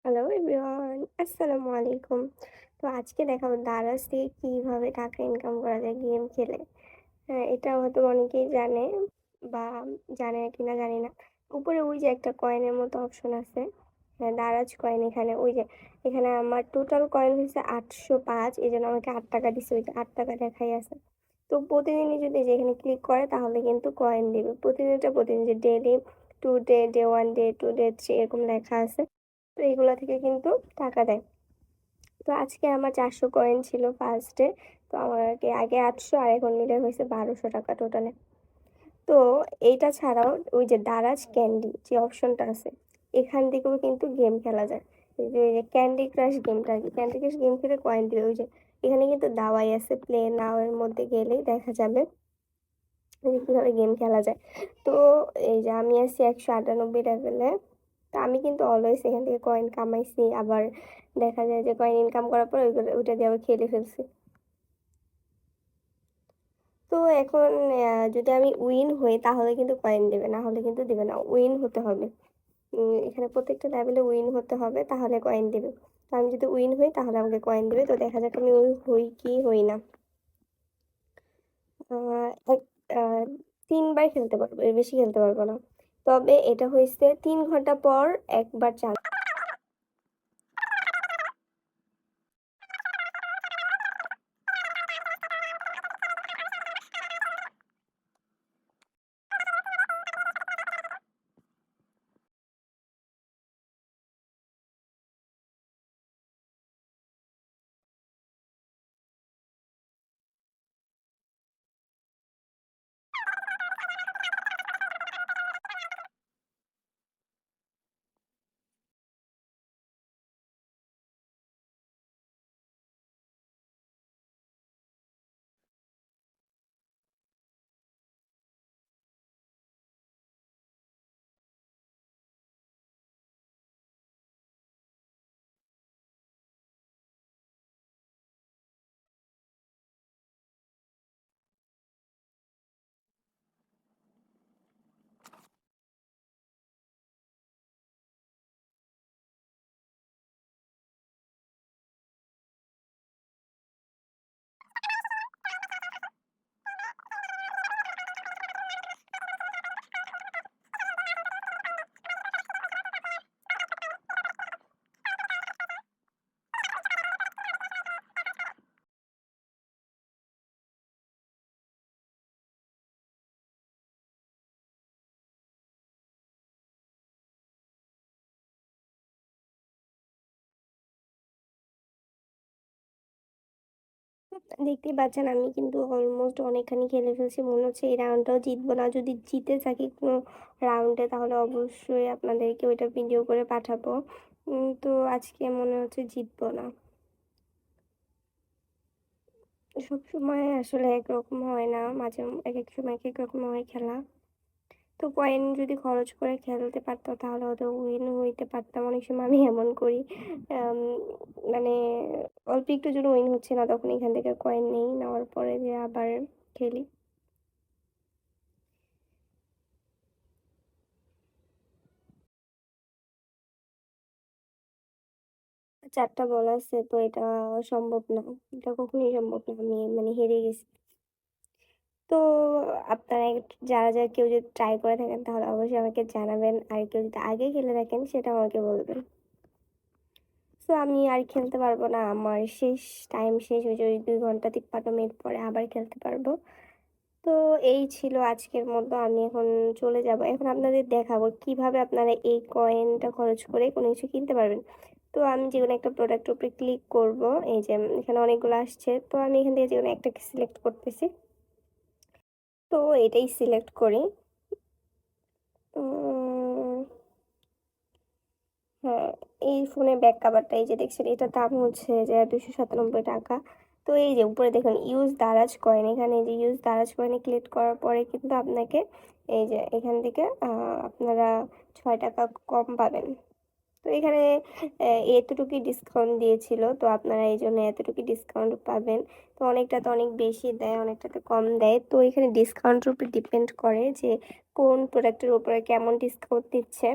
Hello everyone, আসসালামু আলাইকুম। তো আজকে দেখাবো দারাজ থেকে কীভাবে টাকা ইনকাম করা যায় গেম খেলে। হ্যাঁ, এটা হয়তো অনেকেই জানে বা জানে কিনা জানি না। উপরে ওই যে একটা কয়েনের মতো অপশন আছে, হ্যাঁ দারাজ কয়েন। এখানে ওই যে এখানে আমার টোটাল কয়েন হয়েছে 805, এই জন্য আমাকে 8 টাকা দিচ্ছে, ওই যে 8 টাকা দেখাই আছে। তো প্রতিদিনই যদি যেখানে ক্লিক করে তাহলে কিন্তু কয়েন দেবে প্রতিদিনটা, প্রতিদিন যে daily, today, day 1, day 2, day 3 এরকম লেখা আছে। তো এগুলা থেকে কিন্তু টাকা দেয়। তো আজকে আমার 400 কয়েন ছিল ফার্স্টে। তো আমাকে আগে 800 আর এখন মিলে হয়েছে 1200 টাকা টোটালে। তো এইটা ছাড়াও ওই যে দারাজ ক্যান্ডি যে অপশনটা আছে, এখান থেকেও কিন্তু গেম খেলা যায়। এই যে ক্যান্ডি ক্রাশ গেমটা আর কি, ক্যান্ডি ক্রাশ গেম খেলে কয়েন দিবে। ওই যে এখানে কিন্তু দাওয়াই আছে, প্লে নাও এর মধ্যে গেলেই দেখা যাবে যে কীভাবে গেম খেলা যায়। তো এই যে আমি আছি 198 লেভেলে। তো আমি কিন্তু অলওয়েজ এখান থেকে কয়েন কামাইছি, আবার দেখা যায় যে কয়েন ইনকাম করার পর ওইগুলো ওইটা দিয়ে আবার খেলে ফেলছি। তো এখন যদি আমি উইন হই তাহলে কিন্তু কয়েন দেবে, না হলে কিন্তু দেবে না। উইন হতে হবে। এখানে প্রত্যেকটা লেভেলে উইন হতে হবে, তাহলে কয়েন দেবে। তো আমি যদি উইন হই তাহলে আমাকে কয়েন দেবে। তো দেখা যাক আমি উইন হই কি হই না। এক 3 বার খেলতে পারবো, এর বেশি খেলতে পারবো না। তবে এটা হয়েছে 3 ঘন্টা পর একবার চান্স। দেখতেই পাচ্ছেন আমি কিন্তু অলমোস্ট অনেকখানি খেলে ফেলছি। মনে হচ্ছে এই রাউন্ডটাও জিতবো না। যদি জিতে থাকি কোনো রাউন্ডে তাহলে অবশ্যই আপনাদেরকে ওইটা ভিডিও করে পাঠাবো। তো আজকে মনে হচ্ছে জিতবো না। সবসময় আসলে একরকম হয় না, মাঝে একেক সময় একেক রকম হয় খেলা। তো কয়েন যদি খরচ করে খেলতে পারতাম তাহলে হয়তো উইন হইতে পারতাম। অনেক সময় আমি এমন করি, আম মানে অল্প একটুর জন্য উইন হচ্ছে না, তখন এখান থেকে কয়েন নেই, নেওয়ার পরে যে আবার খেলি। ৪ টা বল আছে, তো এটা সম্ভব না। এটা কখনোই সম্ভব না। আমি মানে হেরে গেছি। তো আপনারা যারা কেউ যদি ট্রাই করে থাকেন তাহলে অবশ্যই আমাকে জানাবেন। আর কেউ যদি আগে খেলে থাকেন সেটাও আমাকে বলবেন। সো আমি আর খেলতে পারবো না। আমার শেষ, টাইম শেষ হয়ে যায়। ওই ২ ঘন্টা ৫৩ মিনিট পরে আবার খেলতে পারবো। তো এই ছিল আজকের মতো। আমি এখন চলে যাবো। এখন আপনাদের দেখাবো কিভাবে আপনারা এই কয়েনটা খরচ করে কোনো কিছু কিনতে পারবেন। তো আমি যেকোনো একটা প্রোডাক্টের উপরে ক্লিক করবো। এই যে এখানে অনেকগুলো আসছে। তো আমি এখান থেকে যেকোনো একটাকে সিলেক্ট করতেছি। তো এটাই সিলেক্ট করি। উম হ্যাঁ, এই ফোনের ব্যাক কভারটা এই যে দেখছেন, এটার দাম হচ্ছে যে ২৯৭ টাকা। তো এই যে উপরে দেখুন ইউজ দারাজ কয়েন, এখানে এই যে ইউজ দারাজ কয়েনে ক্লিক করার পরে কিন্তু আপনাকে এই যে এখান থেকে আপনারা ৬ টাকা কম পাবেন। তো এখানে এতটুকুই ডিসকাউন্ট দিয়েছিল, তো আপনারা এই জন্য এতটুকুই ডিসকাউন্ট পাবেন। তো অনেকটাতে অনেক বেশি দেয়, অনেকটাতে কম দেয়। তো এখানে ডিসকাউন্টের উপর ডিপেন্ড করে যে কোন প্রোডাক্টের উপরে কেমন ডিসকাউন্ট দিচ্ছে।